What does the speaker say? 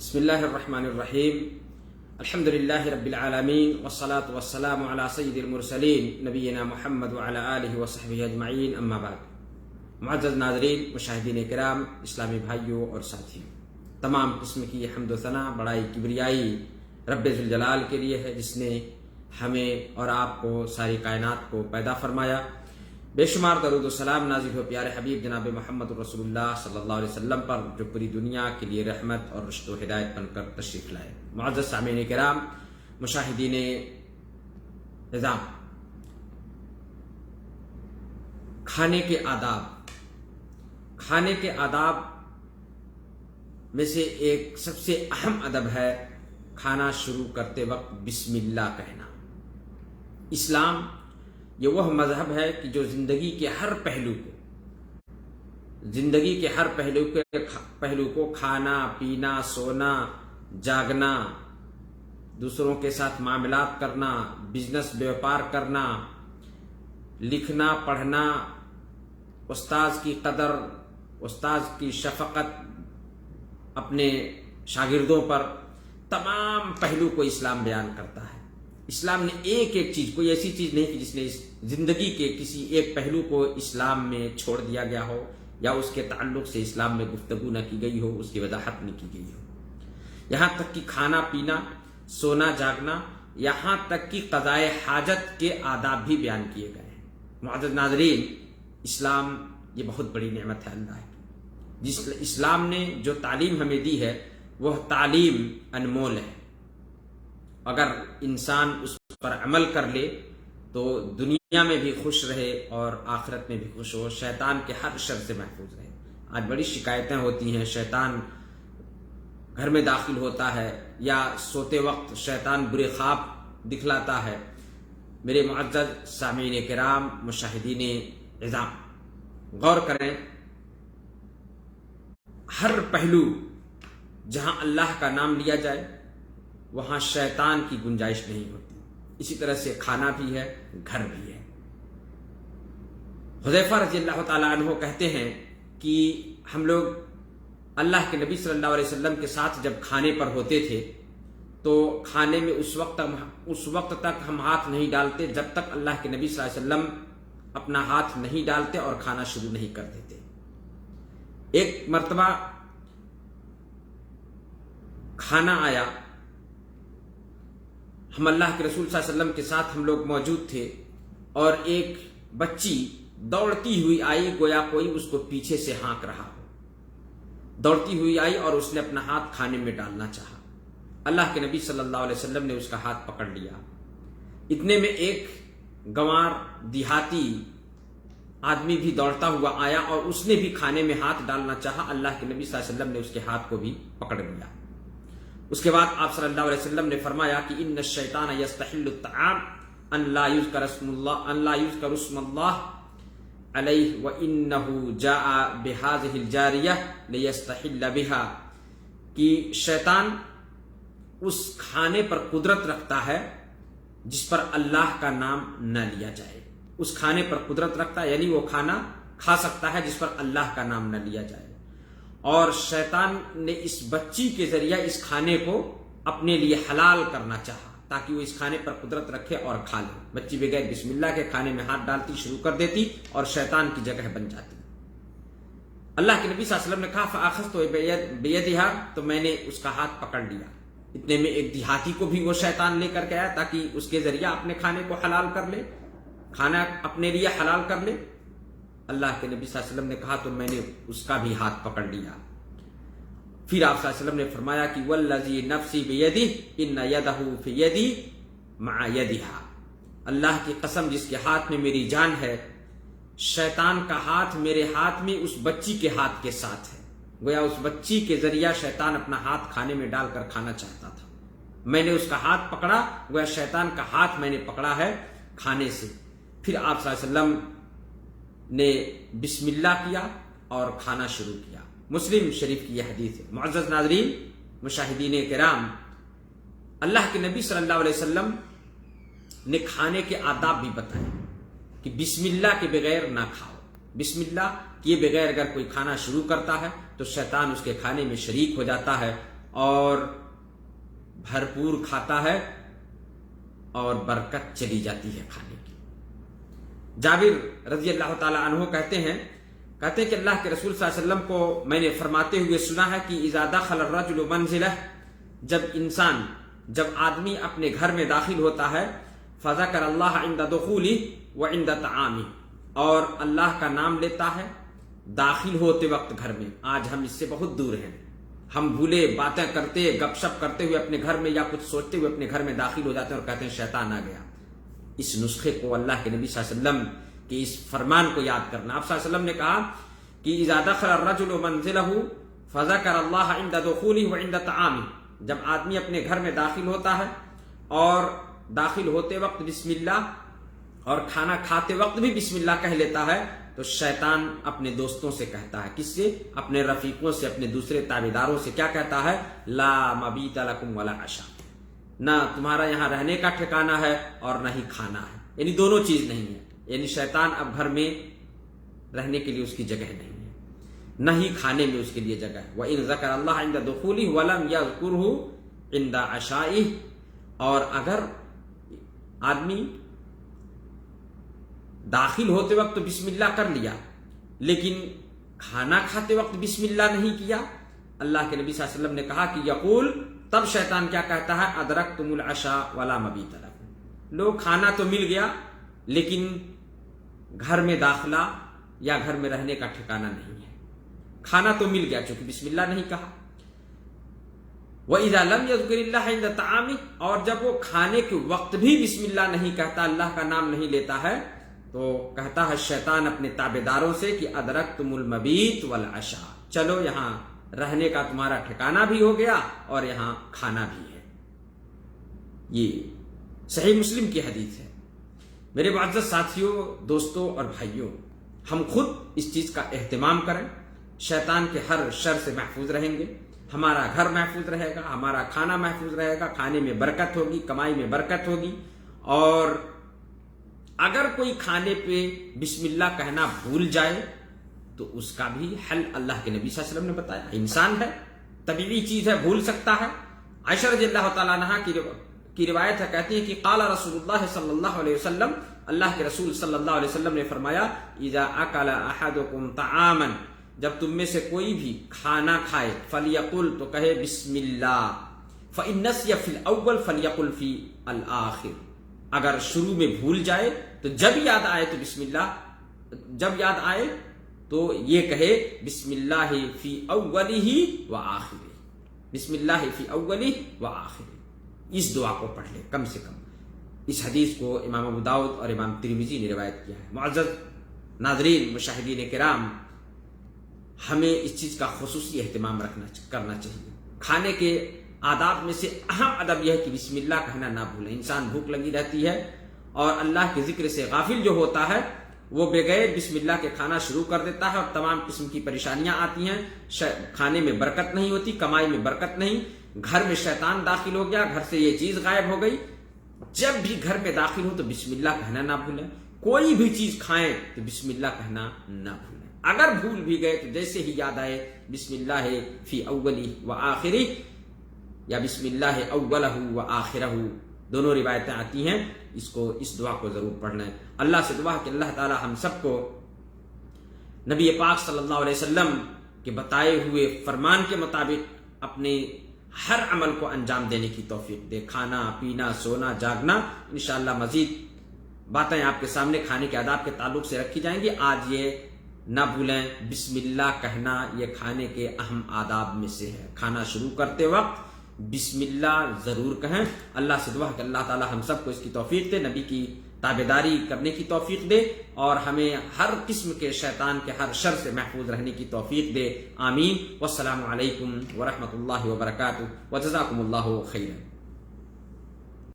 بسم اللہ الرحمن الرحیم الحمد للہ رب العالمین والصلاة والسلام علی سید المرسلین نبینا محمد وعلی آلہ وصحبہ اجمعین اما بعد۔ معزز ناظرین، مشاہدین کرام، اسلامی بھائیوں اور ساتھیوں، تمام قسم کی حمد و ثنا بڑائی کبریائی رب ذوالجلال کے لیے ہے، جس نے ہمیں اور آپ کو، ساری کائنات کو پیدا فرمایا۔ بے شمار درود و سلام نازل ہو پیارے حبیب جناب محمد رسول اللہ صلی اللہ علیہ وسلم پر، جو پوری دنیا کے لیے رحمت اور رشد و ہدایت بن کر تشریف لائے۔ معزز سامعین کرام، مشاہدین عظام، کھانے کے آداب میں سے ایک سب سے اہم ادب ہے کھانا شروع کرتے وقت بسم اللہ کہنا۔ اسلام یہ وہ مذہب ہے کہ جو زندگی کے ہر پہلو کو کھانا، پینا، سونا، جاگنا، دوسروں کے ساتھ معاملات کرنا، بزنس بیوپار کرنا، لکھنا، پڑھنا، استاذ کی قدر، استاذ کی شفقت اپنے شاگردوں پر، تمام پہلو کو اسلام بیان کرتا ہے۔ اسلام نے ایک چیز، کوئی ایسی چیز نہیں کہ جس نے زندگی کے کسی ایک پہلو کو اسلام میں چھوڑ دیا گیا ہو یا اس کے تعلق سے اسلام میں گفتگو نہ کی گئی ہو، اس کی وضاحت نہیں کی گئی ہو۔ یہاں تک کہ کھانا پینا، سونا جاگنا، یہاں تک کہ قضائے حاجت کے آداب بھی بیان کیے گئے ہیں۔ معزز ناظرین، اسلام یہ بہت بڑی نعمت ہے اللہ کی۔ جس اسلام نے جو تعلیم ہمیں دی ہے وہ تعلیم انمول ہے۔ اگر انسان اس پر عمل کر لے تو دنیا میں بھی خوش رہے اور آخرت میں بھی خوش ہو، شیطان کے ہر شر سے محفوظ رہے۔ آج بڑی شکایتیں ہوتی ہیں، شیطان گھر میں داخل ہوتا ہے یا سوتے وقت شیطان برے خواب دکھلاتا ہے۔ میرے معزز سامعین کرام، مشاہدین عظام، غور کریں، ہر پہلو جہاں اللہ کا نام لیا جائے وہاں شیطان کی گنجائش نہیں ہوتی۔ اسی طرح سے کھانا بھی ہے، گھر بھی ہے۔ حذیفہ رضی اللہ تعالیٰ عنہ کہتے ہیں کہ ہم لوگ اللہ کے نبی صلی اللہ علیہ وسلم کے ساتھ جب کھانے پر ہوتے تھے تو کھانے میں اس وقت تک ہم ہاتھ نہیں ڈالتے جب تک اللہ کے نبی صلی اللہ علیہ وسلم اپنا ہاتھ نہیں ڈالتے اور کھانا شروع نہیں کر دیتے۔ ایک مرتبہ کھانا آیا، ہم اللہ کے رسول صلی اللہ علیہ وسلم کے ساتھ ہم لوگ موجود تھے، اور ایک بچی دوڑتی ہوئی آئی، گویا کوئی اس کو پیچھے سے ہانک رہا ہو۔ دوڑتی ہوئی آئی اور اس نے اپنا ہاتھ کھانے میں ڈالنا چاہا۔ اللہ کے نبی صلی اللہ علیہ وسلم نے اس کا ہاتھ پکڑ لیا۔ اتنے میں ایک گنوار دیہاتی آدمی بھی دوڑتا ہوا آیا اور اس نے بھی کھانے میں ہاتھ ڈالنا چاہا۔ اللہ کے نبی صلی اللہ علیہ وسلم نے اس کے ہاتھ کو بھی پکڑ لیا۔ اس کے بعد آپ صلی اللہ علیہ وسلم نے فرمایا کہ ان الشیطان یستحل الطعام ان لا یذکر اسم اللہ علیہ وانہ جاء بہذہ الجاریہ لیستحل بہا، کہ شیطان اس کھانے پر قدرت رکھتا ہے جس پر اللہ کا نام نہ لیا جائے۔ اس کھانے پر قدرت رکھتا ہے، یعنی وہ کھانا کھا سکتا ہے جس پر اللہ کا نام نہ لیا جائے۔ اور شیطان نے اس بچی کے ذریعہ اس کھانے کو اپنے لیے حلال کرنا چاہا تاکہ وہ اس کھانے پر قدرت رکھے اور کھا لے۔ بچی بغیر بسم اللہ کے کھانے میں ہاتھ ڈالتی، شروع کر دیتی اور شیطان کی جگہ بن جاتی۔ اللہ کے نبی صلی اللہ علیہ وسلم نے کہا فَأَخَذْتُ بِيَدِهَا، تو میں نے اس کا ہاتھ پکڑ لیا۔ اتنے میں ایک دیہاتی کو بھی وہ شیطان لے کر کے آیا تاکہ اس کے ذریعہ اپنے کھانے کو حلال کر لے، کھانا اپنے لیے حلال کر لے۔ اللہ کے نبی صلی اللہ علیہ وسلم نے کہا تو میں نے اس کا بھی ہاتھ پکڑ لیا۔ پھر آپ صلی اللہ علیہ وسلم نے فرمایا کہ والذی نفسی بیدہ ان یدہ فی یدی مع یدہا، اللہ کی قسم جس کے ہاتھ میں میری جان ہے، شیطان کا ہاتھ میرے ہاتھ میں اس بچی کے ہاتھ کے ساتھ ہے۔ گویا اس بچی کے ذریعہ شیطان اپنا ہاتھ کھانے میں ڈال کر کھانا چاہتا تھا، میں نے اس کا ہاتھ پکڑا، گویا شیطان کا ہاتھ میں نے پکڑا ہے کھانے سے۔ پھر آپ صلی اللہ علیہ وسلم نے بسم اللہ کیا اور کھانا شروع کیا۔ مسلم شریف کی یہ حدیث ہے۔ معزز ناظرین، مشاہدین کرام، اللہ کے نبی صلی اللہ علیہ وسلم نے کھانے کے آداب بھی بتائے کہ بسم اللہ کے بغیر نہ کھاؤ۔ بسم اللہ کیے بغیر اگر کوئی کھانا شروع کرتا ہے تو شیطان اس کے کھانے میں شریک ہو جاتا ہے اور بھرپور کھاتا ہے اور برکت چلی جاتی ہے کھانے کی۔ جابر رضی اللہ تعالی عنہ کہتے ہیں کہ اللہ کے رسول صلی اللہ علیہ وسلم کو میں نے فرماتے ہوئے سنا ہے کہ اذا دخل الرجل منزلہ، جب آدمی اپنے گھر میں داخل ہوتا ہے، فذکر اللہ عند دخولہ وعند طعامہ، اور اللہ کا نام لیتا ہے داخل ہوتے وقت گھر میں۔ آج ہم اس سے بہت دور ہیں، ہم بھولے باتیں کرتے گپ شپ کرتے ہوئے اپنے گھر میں یا کچھ سوچتے ہوئے اپنے گھر میں داخل ہو جاتے ہیں اور کہتے ہیں شیطان آ گیا۔ اس نسخے کو اللہ کے نبی صلی اللہ علیہ وسلم کہ اس فرمان کو یاد کرنا۔ آپ صلی اللہ علیہ وسلم نے کہا کہ اذا دخل الرجل منزلہ فذکر اللہ عند دخولہ وعند طعامہ، جب آدمی اپنے گھر میں داخل ہوتا ہے اور داخل ہوتے وقت بسم اللہ اور کھانا کھاتے وقت بھی بسم اللہ کہہ لیتا ہے، تو شیطان اپنے دوستوں سے کہتا ہے، کس سے؟ اپنے رفیقوں سے، اپنے دوسرے تابعداروں سے کیا کہتا ہے؟ لا مبیت لکم ولا عشاء، نہ تمہارا یہاں رہنے کا ٹھکانہ ہے اور نہ ہی کھانا ہے، یعنی دونوں چیز نہیں ہے۔ یعنی شیطان اب گھر میں رہنے کے لیے اس کی جگہ نہیں ہے، نہ ہی کھانے میں اس کے لیے جگہ ہے۔ وَإِن ذَكَرَ اللَّهَ عِندَ دُخُولِهِ وَلَمْ يَذْكُرْهُ عِندَ عَشَائِهِ، اور اگر آدمی داخل ہوتے وقت تو بسم اللہ کر لیا لیکن کھانا کھاتے وقت بسم اللہ نہیں کیا، اللہ کے نبی صلی اللہ علیہ وسلم نے کہا کہ یقول، تب شیطان کیا کہتا ہے؟ ادرکتم العشاء ولا مبیت لکم، لو کھانا تو مل گیا لیکن گھر میں داخلہ یا گھر میں رہنے کا ٹھکانہ نہیں ہے۔ کھانا تو مل گیا چونکہ بسم اللہ نہیں کہا۔ وَإِذَا لَمْ يَذْكُرِ اللَّهَ عِندَ طَعَامِهِ، اور جب وہ کھانے کے وقت بھی بسم اللہ نہیں کہتا، اللہ کا نام نہیں لیتا ہے، تو کہتا ہے شیطان اپنے تابعداروں سے کہ ادرکتم المبیت والعشاء، چلو یہاں رہنے کا تمہارا ٹھکانہ بھی ہو گیا اور یہاں کھانا بھی ہے۔ یہ صحیح مسلم کی حدیث ہے۔ میرے معزز ساتھیوں، دوستوں اور بھائیوں، ہم خود اس چیز کا اہتمام کریں، شیطان کے ہر شر سے محفوظ رہیں گے، ہمارا گھر محفوظ رہے گا، ہمارا کھانا محفوظ رہے گا، کھانے میں برکت ہوگی، کمائی میں برکت ہوگی۔ اور اگر کوئی کھانے پہ بسم اللہ کہنا بھول جائے تو اس کا بھی حل اللہ کے نبی صلی اللہ علیہ وسلم نے بتایا۔ انسان ہے، طبیعی چیز ہے، بھول سکتا ہے۔ عائشہ رضی اللہ تعالیٰ عنہا کی روایت ہے، کہتی ہے کہ قال رسول اللہ صلی اللہ علیہ وسلم، اللہ کے رسول صلی اللہ علیہ وسلم نے فرمایا، اذا اکل احدکم طعاما، جب تم میں سے کوئی بھی کھانا کھائے، فلیقل، تو کہے بسم اللہ، فإن نسي في الأول فلیقل فی الآخر، اگر شروع میں بھول جائے تو جب یاد آئے تو بسم اللہ، جب یاد آئے تو یہ کہے بسم اللہ فی اولہ و آخرہ، بسم اللہ فی اولہ و آخرہ، اس دعا کو پڑھ لے کم سے کم۔ اس حدیث کو امام ابو داؤد اور امام ترمذی نے روایت کیا ہے۔ معزز ناظرین، مشاہدین کرام، ہمیں اس چیز کا خصوصی اہتمام کرنا چاہیے۔ کھانے کے آداب میں سے اہم ادب یہ ہے کہ بسم اللہ کہنا نہ بھولیں۔ انسان بھوک لگی رہتی ہے اور اللہ کے ذکر سے غافل جو ہوتا ہے وہ بغیر بسم اللہ کے کھانا شروع کر دیتا ہے اور تمام قسم کی پریشانیاں آتی ہیں، کھانے میں برکت نہیں ہوتی، کمائی میں برکت نہیں، گھر میں شیطان داخل ہو گیا، گھر سے یہ چیز غائب ہو گئی۔ جب بھی گھر میں داخل ہو تو بسم اللہ کہنا نہ بھولیں، کوئی بھی چیز کھائیں تو بسم اللہ کہنا نہ بھولیں۔ اگر بھول بھی گئے تو جیسے ہی یاد آئے بسم اللہ فی اولہ و آخرہ یا بسم اللہ اولہ و آخرہ، دونوں روایتیں آتی ہیں، اس دعا کو ضرور پڑھ لیں۔ اللہ سے دعا کہ اللہ تعالی ہم سب کو نبی پاک صلی اللہ علیہ وسلم کے بتائے ہوئے فرمان کے مطابق اپنے ہر عمل کو انجام دینے کی توفیق دے۔ کھانا، پینا، سونا، جاگنا، انشاءاللہ مزید باتیں آپ کے سامنے کھانے کے آداب کے تعلق سے رکھی جائیں گی۔ آج یہ نہ بھولیں، بسم اللہ کہنا یہ کھانے کے اہم آداب میں سے ہے۔ کھانا شروع کرتے وقت بسم اللہ ضرور کہیں۔ اللہ سے دعا کہ اللہ تعالی ہم سب کو اس کی توفیق دے، نبی کی تابعداری کرنے کی توفیق دے اور ہمیں ہر قسم کے شیطان کے ہر شر سے محفوظ رہنے کی توفیق دے۔ آمین۔ والسلام علیکم ورحمۃ اللہ وبرکاتہ، وجزاکم اللہ خیرا۔